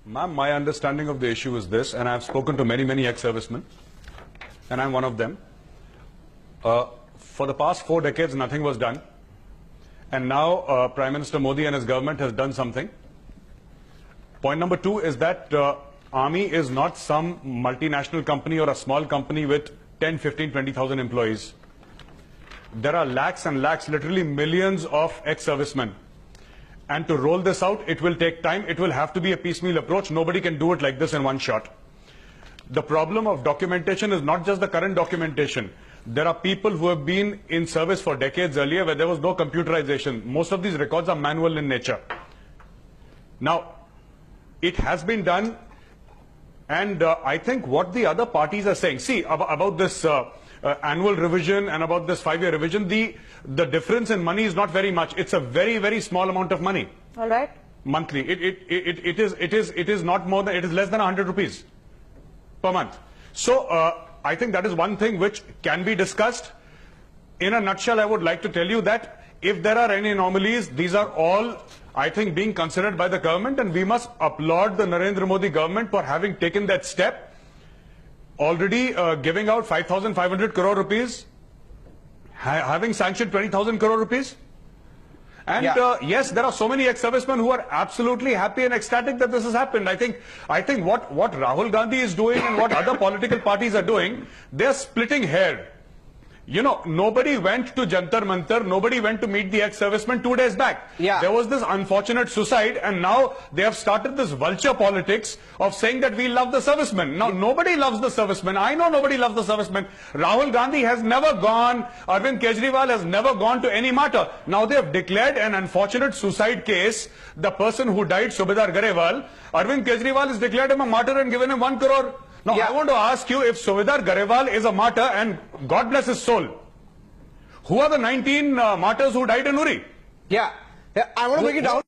Ma'am, my understanding of the issue is this, and I've spoken to many ex-servicemen, and I'm one of them. For the past 4 decades, nothing was done. And now Prime Minister Modi and his government has done something. Point number 2 is that Army is not some multinational company or a small company with 10, 15, 20,000 employees. There are lakhs and lakhs, literally millions of ex-servicemen. And to roll this out, it will take time. It will have to be a piecemeal approach. Nobody can do it like this in one shot. The problem of documentation is not just the current documentation. There are people who have been in service for decades earlier where there was no computerization. Most of these records are manual in nature. Now, it has been done, and I think what the other parties are saying, see, about this annual revision and about this 5-year revision, the difference in money is not very much. It's a very small amount of money. All right. Monthly. It is not more than, it is less than 100 rupees per month. So I think that is one thing which can be discussed. In a nutshell, I would like to tell you that if there are any anomalies, these are all, I think, being considered by the government, and we must applaud the Narendra Modi government for having taken that step. Already giving out 5,500 crore rupees, having sanctioned 20,000 crore rupees. And yes, there are so many ex-servicemen who are absolutely happy and ecstatic that this has happened. I think what Rahul Gandhi is doing and what other political parties are doing, they're splitting hair. You know, nobody went to Jantar Mantar, nobody went to meet the ex-servicemen 2 days back. Yeah. There was this unfortunate suicide, and now they have started this vulture politics of saying that we love the servicemen. Now, nobody loves the servicemen. I know nobody loves the servicemen. Rahul Gandhi has never gone, Arvind Kejriwal has never gone to any martyr. Now they have declared an unfortunate suicide case. The person who died, Subedar Garewal, Arvind Kejriwal has declared him a martyr and given him 1 crore. Now, I want to ask you, if Subedar Garewal is a martyr, and God bless his soul, who are the 19 martyrs who died in Uri? Yeah. I want to break it down.